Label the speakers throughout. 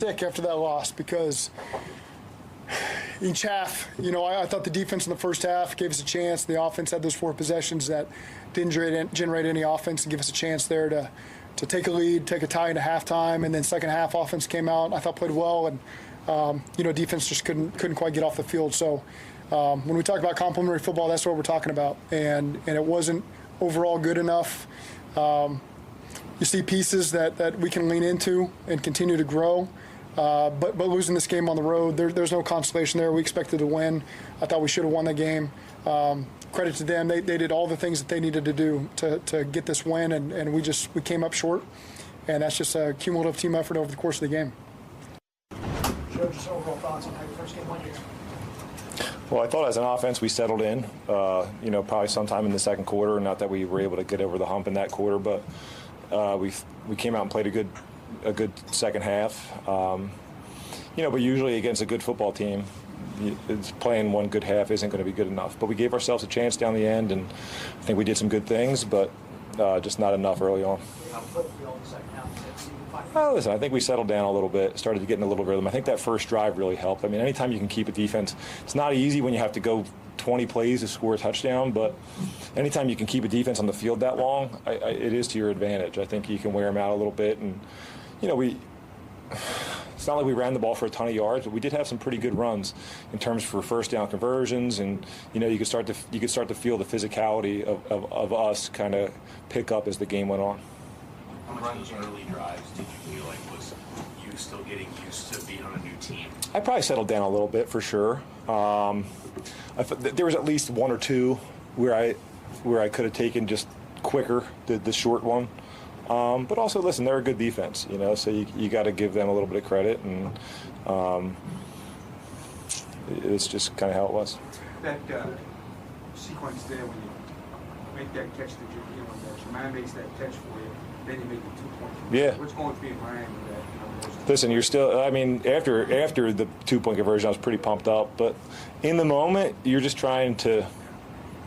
Speaker 1: Sick after that loss because each half, I thought the defense in the first half gave us a chance. The offense had those 4 possessions that didn't generate any offense and give us a chance there to take a lead, take a tie into halftime, and then second half offense came out. I thought played well, and defense just couldn't quite get off the field. So when we talk about complementary football, that's what we're talking about, and it wasn't overall good enough. You see pieces that we can lean into and continue to grow. But losing this game on the road, there's no consolation there. We expected to win. I thought we should have won the game. Credit to them. They did all the things that they needed to do to get this win, and we came up short. And that's just a cumulative team effort over the course of the game.
Speaker 2: Joe, just overall thoughts on how your first game went here?
Speaker 3: Well, I thought as an offense we settled in, probably sometime in the second quarter. Not that we were able to get over the hump in that quarter, but we came out and played a good second half. But usually against a good football team, playing one good half isn't going to be good enough. But we gave ourselves a chance down the end, and I think we did some good things, but just not enough early on. Oh, listen, I think we settled down a little bit, started getting a little rhythm. I think that first drive really helped. I mean, anytime you can keep a defense, it's not easy when you have to go 20 plays to score a touchdown, but anytime you can keep a defense on the field that long, it is to your advantage. I think you can wear them out a little bit, and it's not like we ran the ball for a ton of yards, but we did have some pretty good runs in terms for first down conversions, and you could start to feel the physicality of us kind of pick up as the game went on.
Speaker 4: How much of those early drives did you feel like was you still getting used to being on a new team?
Speaker 3: I probably settled down a little bit for sure. There was at least one or two where I could have taken just quicker the short one. But also, listen, they're a good defense, so you got to give them a little bit of credit, and it's just kind of how it was.
Speaker 5: That sequence there when you make that catch that Miami makes that catch for you, then you make the 2 points.
Speaker 3: Yeah.
Speaker 5: What's going to be in Miami that,
Speaker 3: Listen, you're still, after the 2 point conversion, I was pretty pumped up, but in the moment, you're just trying to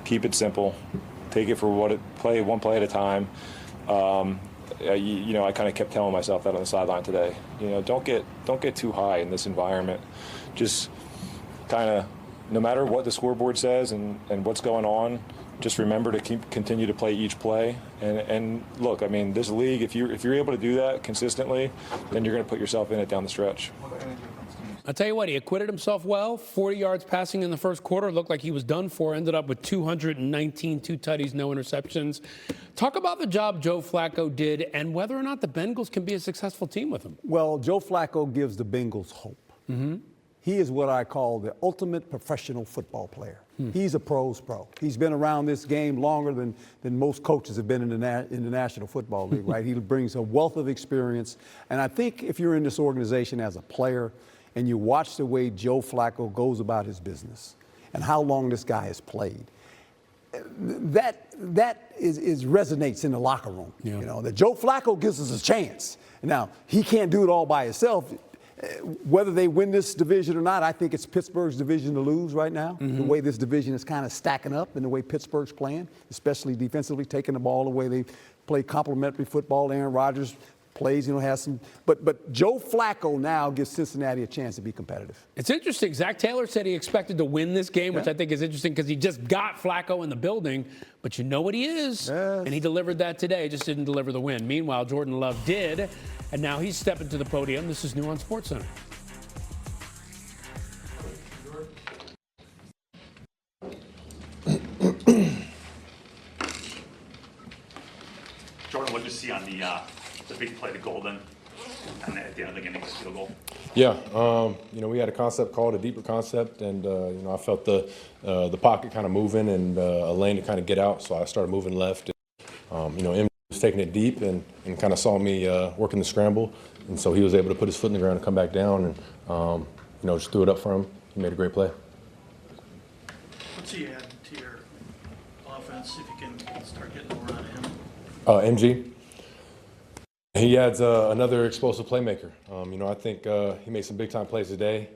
Speaker 3: keep it simple, take it for one play at a time. I kind of kept telling myself that on the sideline today. Don't get too high in this environment. Just kind of, no matter what the scoreboard says and what's going on, just remember to continue to play each play. And look, this league, if you're able to do that consistently, then you're going to put yourself in it down the stretch.
Speaker 6: I'll tell you what, he acquitted himself well. 40 yards passing in the first quarter. Looked like he was done for. Ended up with 219, 2 tutties, no interceptions. Talk about the job Joe Flacco did and whether or not the Bengals can be a successful team with him.
Speaker 7: Well, Joe Flacco gives the Bengals hope. Mm-hmm. He is what I call the ultimate professional football player. He's a pro's pro. He's been around this game longer than most coaches have been in the National Football League, right? He brings a wealth of experience. And I think if you're in this organization as a player and you watch the way Joe Flacco goes about his business and how long this guy has played, that resonates in the locker room. Yeah. That Joe Flacco gives us a chance. Now, he can't do it all by himself. Whether they win this division or not, I think it's Pittsburgh's division to lose right now. Mm-hmm. The way this division is kind of stacking up and the way Pittsburgh's playing, especially defensively, taking the ball away. They play complementary football. Aaron Rodgers plays, has some. But Joe Flacco now gives Cincinnati a chance to be competitive.
Speaker 6: It's interesting. Zac Taylor said he expected to win this game, which I think is interesting because he just got Flacco in the building. But you know what he is. Yes. And he delivered that today, just didn't deliver the win. Meanwhile, Jordan Love did. And now he's stepping to the podium. This is New on SportsCenter.
Speaker 4: Jordan, what did you see on the big play to Golden and at the end of the game, the field goal?
Speaker 8: Yeah, we had a concept called a deeper concept, and I felt the pocket kind of moving and a lane to kind of get out, so I started moving left. M was taking it deep and kind of saw me working the scramble, and so he was able to put his foot in the ground and come back down and just threw it up for him. He made a great play.
Speaker 9: What's he add to your offense if you can start getting more on him?
Speaker 8: MG. He adds another explosive playmaker. I think he made some big-time plays today.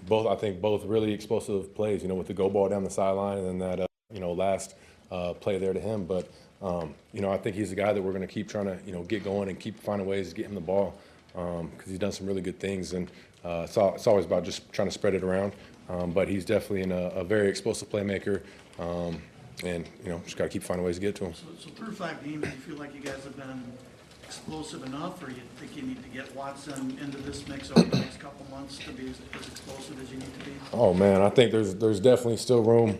Speaker 8: Both really explosive plays. With the go ball down the sideline and then that last play there to him. But I think he's a guy that we're going to keep trying to get going and keep finding ways to get him the ball. because he's done some really good things. And it's always about just trying to spread it around. But he's definitely a very explosive playmaker. And, just got to keep finding ways to get to him.
Speaker 9: So through 5 games, do you feel like you guys have been explosive enough, or you think you need to get Watson into this mix over the next couple months to be as explosive as you need to be?
Speaker 8: Oh man, I think there's definitely still room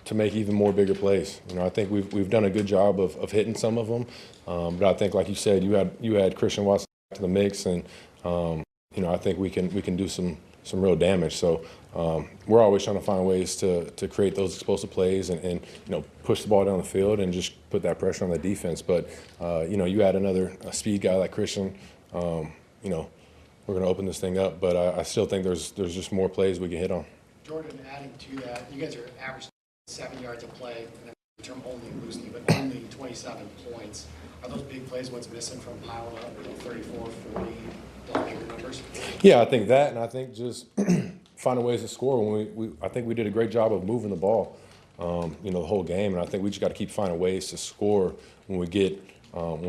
Speaker 8: to make even more bigger plays. I think we've done a good job of hitting some of them, but I think, like you said, you had Christian Watson to the mix, and I think we can do some real damage. So we're always trying to find ways to create those explosive plays and push the ball down the field and just put that pressure on the defense. But you add another speed guy like Christian, we're going to open this thing up. But I still think there's just more plays we can hit on.
Speaker 2: Jordan, adding to that, you guys are averaging 7 yards of play, and the term only loosely, but only 27 points. Are those big plays what's missing from piling up 34, 40, bigger numbers?
Speaker 8: Yeah, I think that, and I think just finding ways to score. When I think we did a great job of moving the ball, the whole game, and I think we just got to keep finding ways to score when we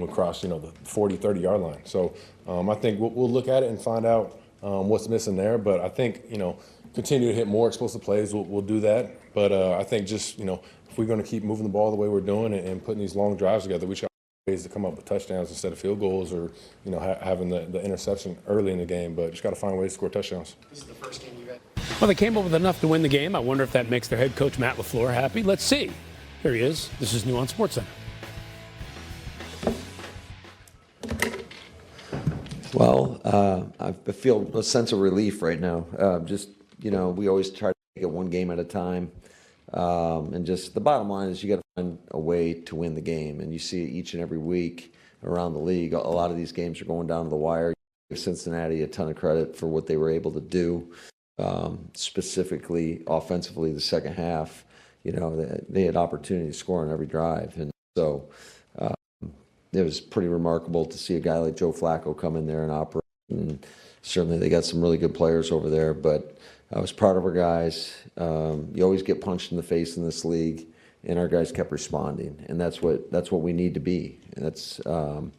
Speaker 8: cross, the 40, 30-yard line. So I think we'll look at it and find out what's missing there. But I think, continue to hit more explosive plays. We'll do that. But I think just, if we're going to keep moving the ball the way we're doing and putting these long drives together, we should ways to come up with touchdowns instead of field goals, or having the interception early in the game. But just got to find ways to score touchdowns.
Speaker 2: This is the first game you've had.
Speaker 6: Well, they came up with enough to win the game. I wonder if that makes their head coach Matt LaFleur happy. Let's see. Here he is. This is New on SportsCenter.
Speaker 10: Well, I feel a sense of relief right now. We always try to take it one game at a time. And just the bottom line is you got to find a way to win the game. And you see it each and every week around the league. A lot of these games are going down to the wire. Give Cincinnati a ton of credit for what they were able to do, specifically offensively the second half. They had opportunity to score on every drive. And so it was pretty remarkable to see a guy like Joe Flacco come in there and operate. And certainly they got some really good players over there. But I was proud of our guys. You always get punched in the face in this league, and our guys kept responding, and that's what we need to be. And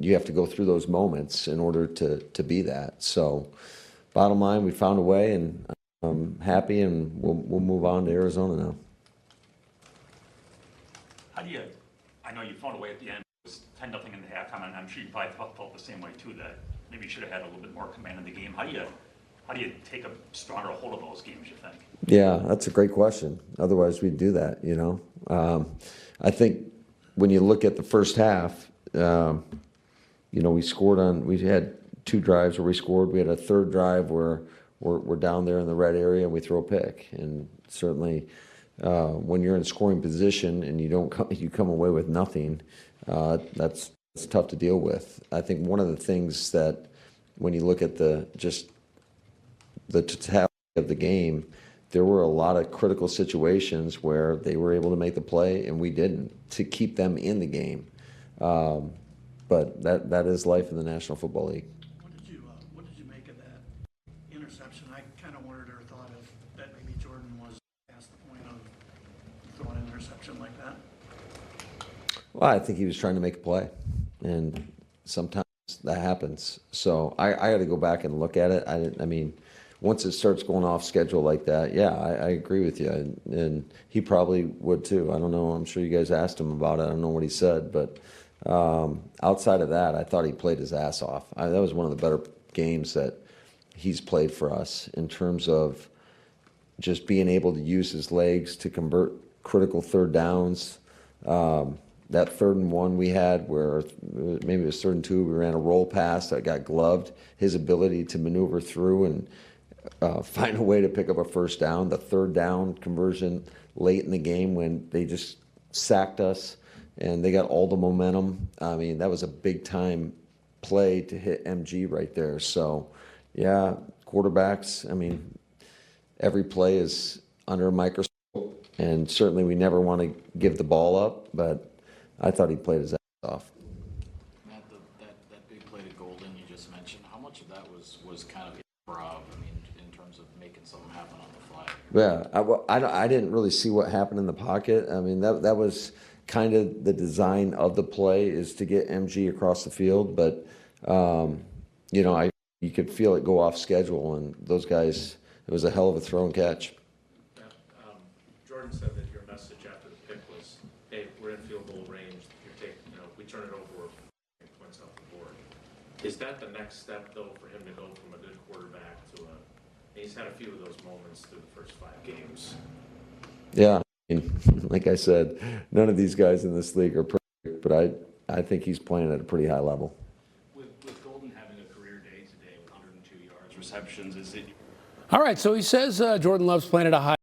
Speaker 10: you have to go through those moments in order to be that. So, bottom line, we found a way, and I'm happy, and we'll move on to Arizona now.
Speaker 11: I know you found a way at the end. It was 10-0 in the halftime, and I'm sure you probably felt the same way too. That maybe you should have had a little bit more command of the game. How do you take a stronger hold of those games, you think?
Speaker 10: Yeah, that's a great question. Otherwise, we'd do that, I think when you look at the first half, we had 2 drives where we scored. We had a third drive where we're down there in the red area and we throw a pick. And certainly when you're in scoring position and you come away with nothing, that's tough to deal with. I think one of the things that when you look at the totality of the game, there were a lot of critical situations where they were able to make the play and we didn't, to keep them in the game. But that is life in the National Football League.
Speaker 9: What did you make of that interception? I kind of wondered or thought that maybe Jordan was past the point of throwing an interception like that.
Speaker 10: Well, I think he was trying to make a play, and sometimes that happens. So I got to go back and look at it. Once it starts going off schedule like that, yeah, I agree with you. And he probably would too. I don't know. I'm sure you guys asked him about it. I don't know what he said. But outside of that, I thought he played his ass off. That was one of the better games that he's played for us in terms of just being able to use his legs to convert critical third downs. That 3rd and 1 we had, where maybe it was 3rd and 2, we ran a roll pass that got gloved. His ability to maneuver through and find a way to pick up a first down. The 3rd down conversion late in the game when they just sacked us and they got all the momentum. That was a big-time play to hit MG right there. So, yeah, quarterbacks, every play is under a microscope, and certainly we never want to give the ball up, but I thought he played his ass off.
Speaker 12: Matt, that big play to Golden you just mentioned, how much of that was kind of improv, in terms of making something happen on the fly?
Speaker 10: Yeah, I didn't really see what happened in the pocket. That was kind of the design of the play, is to get MG across the field, but You know, you could feel it go off schedule, and those guys, it was a hell of a throw and catch.
Speaker 13: Yeah, Jordan said that your message after the pick was, hey, we're in field goal range. If we turn it over, we're points off the board. Is that the next step, though, for him to go from a good quarterback to he's had a few of those moments through the first 5 games.
Speaker 10: Yeah, I mean, like I said, none of these guys in this league are perfect, but I think he's playing at a pretty high level.
Speaker 4: With Golden having a career day today with 102 yards receptions, is it?
Speaker 6: All right, so he says Jordan Love's playing at a high